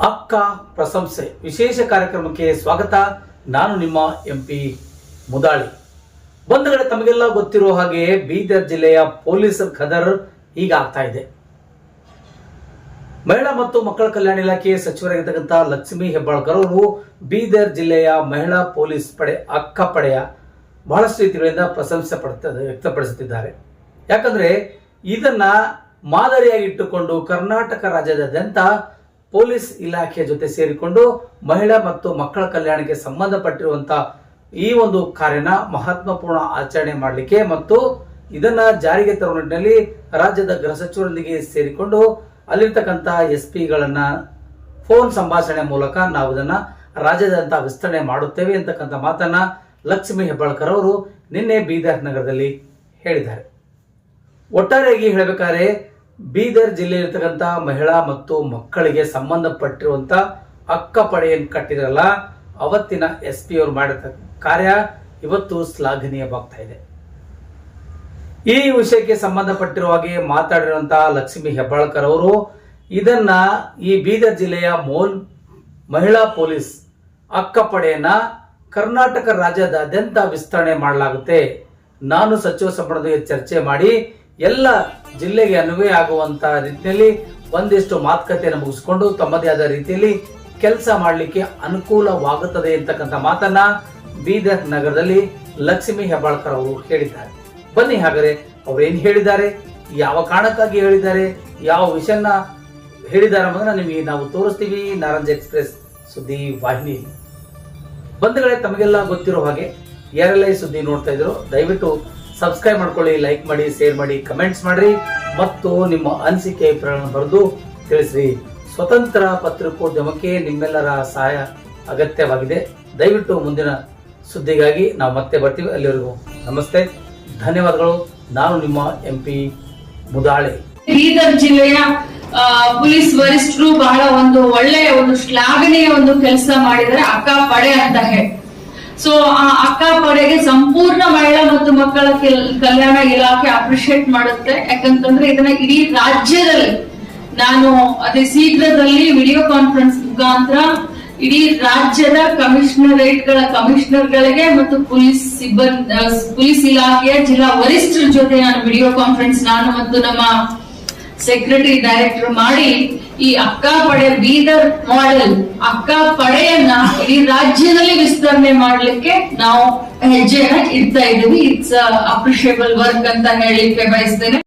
ಅಕ್ಕ ಪ್ರಶಂಸೆ ವಿಶೇಷ ಕಾರ್ಯಕ್ರಮಕ್ಕೆ ಸ್ವಾಗತ. ನಾನು ನಿಮ್ಮ ಎಂಪಿ ಮುದಾಳಿ. ಬಂಧುಗಳೇ, ತಮಗೆಲ್ಲ ಗೊತ್ತಿರೋ ಹಾಗೆ ಬೀದರ್ ಜಿಲ್ಲೆಯ ಪೊಲೀಸ್ ಖದರ್ ಈಗ ಆಗ್ತಾ ಇದೆ. ಮಹಿಳಾ ಮತ್ತು ಮಕ್ಕಳ ಕಲ್ಯಾಣ ಇಲಾಖೆ ಸಚಿವರಾಗಿರ್ತಕ್ಕಂಥ ಲಕ್ಷ್ಮೀ ಹೆಬ್ಬಾಳ್ಕರ್ ಅವರು ಬೀದರ್ ಜಿಲ್ಲೆಯ ಮಹಿಳಾ ಪೊಲೀಸ್ ಪಡೆ ಅಕ್ಕ ಪಡೆಯ ಬಹಳಷ್ಟು ರೀತಿಗಳಿಂದ ಪ್ರಶಂಸೆ ವ್ಯಕ್ತಪಡಿಸುತ್ತಿದ್ದಾರೆ. ಯಾಕಂದ್ರೆ ಇದನ್ನ ಮಾದರಿಯಾಗಿ ಇಟ್ಟುಕೊಂಡು ಕರ್ನಾಟಕ ರಾಜ್ಯದಾದ್ಯಂತ ಪೊಲೀಸ್ ಇಲಾಖೆಯ ಜೊತೆ ಸೇರಿಕೊಂಡು ಮಹಿಳಾ ಮತ್ತು ಮಕ್ಕಳ ಕಲ್ಯಾಣಕ್ಕೆ ಸಂಬಂಧಪಟ್ಟಿರುವಂತಹ ಈ ಒಂದು ಕಾರ್ಯನ ಮಹತ್ವಪೂರ್ಣ ಆಚರಣೆ ಮಾಡಲಿಕ್ಕೆ ಮತ್ತು ಇದನ್ನ ಜಾರಿಗೆ ತರುವ ನಿಟ್ಟಿನಲ್ಲಿ ರಾಜ್ಯದ ಗೃಹ ಸಚಿವರೊಂದಿಗೆ ಸೇರಿಕೊಂಡು ಅಲ್ಲಿರ್ತಕ್ಕಂಥ SP-ಗಳನ್ನ ಫೋನ್ ಸಂಭಾಷಣೆ ಮೂಲಕ ನಾವು ಇದನ್ನ ರಾಜ್ಯದಾದ್ಯಂತ ವಿಸ್ತರಣೆ ಮಾಡುತ್ತೇವೆ ಅಂತಕ್ಕಂಥ ಮಾತನ್ನ ಲಕ್ಷ್ಮೀ ಹೆಬ್ಬಾಳ್ಕರ್ ಅವರು ನಿನ್ನೆ ಬೀದರ್ ನಗರದಲ್ಲಿ ಹೇಳಿದ್ದಾರೆ. ಒಟ್ಟಾರೆಯಾಗಿ ಹೇಳಬೇಕಾದ್ರೆ ಬೀದರ್ ಜಿಲ್ಲೆಯಲ್ಲಿರ್ತಕ್ಕಂಥ ಮಹಿಳಾ ಮತ್ತು ಮಕ್ಕಳಿಗೆ ಸಂಬಂಧಪಟ್ಟಿರುವಂತ ಅಕ್ಕ ಪಡೆಯನ್ನು ಕಟ್ಟಿದ್ರಲ್ಲ, ಅವತ್ತಿನ SP ಅವರು ಮಾಡಿದ ಕಾರ್ಯ ಇವತ್ತು ಶ್ಲಾಘನೀಯವಾಗ್ತಾ ಇದೆ. ಈ ವಿಷಯಕ್ಕೆ ಸಂಬಂಧಪಟ್ಟಿರುವ ಹಾಗೆ ಮಾತಾಡಿರುವಂತಹ ಲಕ್ಷ್ಮೀ ಹೆಬ್ಬಾಳ್ಕರ್ ಅವರು ಇದನ್ನ ಈ ಬೀದರ್ ಜಿಲ್ಲೆಯ ಮಹಿಳಾ ಪೊಲೀಸ್ ಅಕ್ಕ ಪಡೆಯನ್ನ ಕರ್ನಾಟಕ ರಾಜ್ಯದಾದ್ಯಂತ ವಿಸ್ತರಣೆ ಮಾಡಲಾಗುತ್ತೆ. ನಾನು ಸಚಿವ ಸಂಪುಟದೊಂದಿಗೆ ಚರ್ಚೆ ಮಾಡಿ ಎಲ್ಲ ಜಿಲ್ಲೆಗೆ ಅನ್ವಯ ಆಗುವಂತಹ ರೀತಿಯಲ್ಲಿ ಒಂದಿಷ್ಟು ಮಾತುಕತೆಯನ್ನು ಮುಗಿಸಿಕೊಂಡು ತಮ್ಮದೇ ಆದ ರೀತಿಯಲ್ಲಿ ಕೆಲಸ ಮಾಡಲಿಕ್ಕೆ ಅನುಕೂಲವಾಗುತ್ತದೆ ಅಂತಕ್ಕಂಥ ಮಾತನ್ನ ಬೀದರ್ ನಗರದಲ್ಲಿ ಲಕ್ಷ್ಮೀ ಹೆಬ್ಬಾಳ್ಕರ್ ಅವರು ಹೇಳಿದ್ದಾರೆ. ಬನ್ನಿ ಹಾಗಾದ್ರೆ ಅವ್ರು ಏನ್ ಹೇಳಿದ್ದಾರೆ, ಯಾವ ಕಾರಣಕ್ಕಾಗಿ ಹೇಳಿದ್ದಾರೆ, ಯಾವ ವಿಷಯನ ಹೇಳಿದ್ದಾರೆ ಅನ್ನೋದನ್ನ ನಿಮಗೆ ನಾವು ತೋರಿಸ್ತೀವಿ ನಾರಂಜ್ ಎಕ್ಸ್ಪ್ರೆಸ್ ಸುದ್ದಿ ವಾಹಿನಿ. ಬಂಧುಗಳೇ, ತಮಗೆಲ್ಲ ಗೊತ್ತಿರೋ ಹಾಗೆ ಯಾರೆಲ್ಲ ಈ ಸುದ್ದಿ ನೋಡ್ತಾ ಇದ್ರು ದಯವಿಟ್ಟು ಸಬ್ಸ್ಕ್ರೈಬ್ ಮಾಡ್ಕೊಳ್ಳಿ, ಲೈಕ್ ಮಾಡಿ, ಶೇರ್ ಮಾಡಿ, ಕಮೆಂಟ್ಸ್ ಮಾಡ್ರಿ ಮತ್ತು ನಿಮ್ಮ ಅನಿಸಿಕೆ ಅಭಿಪ್ರಾಯಗಳನ್ನು ಬರೆದು ತಿಳಿಸ್ರಿ. ಸ್ವತಂತ್ರ ಪತ್ರಿಕೋದ್ಯಮಕ್ಕೆ ನಿಮ್ಮೆಲ್ಲರ ಸಹಾಯ ಅಗತ್ಯವಾಗಿದೆ. ದಯವಿಟ್ಟು ಮುಂದಿನ ಸುದ್ದಿಗಾಗಿ ನಾವು ಮತ್ತೆ ಬರ್ತೀವಿ. ಅಲ್ಲಿವರೆಗೂ ನಮಸ್ತೆ, ಧನ್ಯವಾದಗಳು. ನಾನು ನಿಮ್ಮ MP ಮುದಾಳಿ. ಬೀದರ್ ಜಿಲ್ಲೆಯ ಪೊಲೀಸ್ ವರಿಷ್ಠರು ಬಹಳ ಒಂದು ಒಳ್ಳೆಯ ಒಂದು ಶ್ಲಾಘನೀಯ ಒಂದು ಕೆಲಸ ಮಾಡಿದರೆ ಅಕ್ಕ ಪಡೆ ಅಂತ ಹೇಳಿ. ಸೊ ಆ ಅಕ್ಕ ಪಡೆಗೆ ಸಂಪೂರ್ಣ ಮಹಿಳಾ ಮತ್ತು ಮಕ್ಕಳ ಕಲ್ಯಾಣ ಇಲಾಖೆ ಅಪ್ರಿಶಿಯೇಟ್ ಮಾಡುತ್ತೆ. ಯಾಕಂತಂದ್ರೆ ಇದನ್ನ ಇಡೀ ರಾಜ್ಯದಲ್ಲಿ ನಾನು ಅದೇ ಶೀಘ್ರದಲ್ಲಿ ವಿಡಿಯೋ ಕಾನ್ಫರೆನ್ಸ್ ಮುಖಾಂತರ ಇಡೀ ರಾಜ್ಯದ ಕಮಿಷನರ್ಗಳಿಗೆ ಮತ್ತು ಪೊಲೀಸ್ ಇಲಾಖೆಯ ಜಿಲ್ಲಾ ವರಿಷ್ಠರ ಜೊತೆ ನಾನು ವಿಡಿಯೋ ಕಾನ್ಫರೆನ್ಸ್ ಮತ್ತು ನಮ್ಮ ಸೆಕ್ರೆಟರಿ ಡೈರೆಕ್ಟರ್ ಮಾಡಿ ಈ ಅಕ್ಕ ಪಡೆ ಬೀದರ್ ಮಾಡೆಲ್ ಅಕ್ಕ ಪಡೆಯನ್ನ ಇಡೀ ರಾಜ್ಯದಲ್ಲಿ ವಿಸ್ತರಣೆ ಮಾಡ್ಲಿಕ್ಕೆ ನಾವು ಹೆಜ್ಜೆಯನ್ನ ಇಡ್ತಾ ಇದ್ದೀವಿ. ಇಟ್ಸ್ ಅಪ್ರಿಶಿಯೇಬಲ್ ವರ್ಕ್ ಅಂತ ಹೇಳಲಿಕ್ಕೆ ಬಯಸ್ತೇನೆ.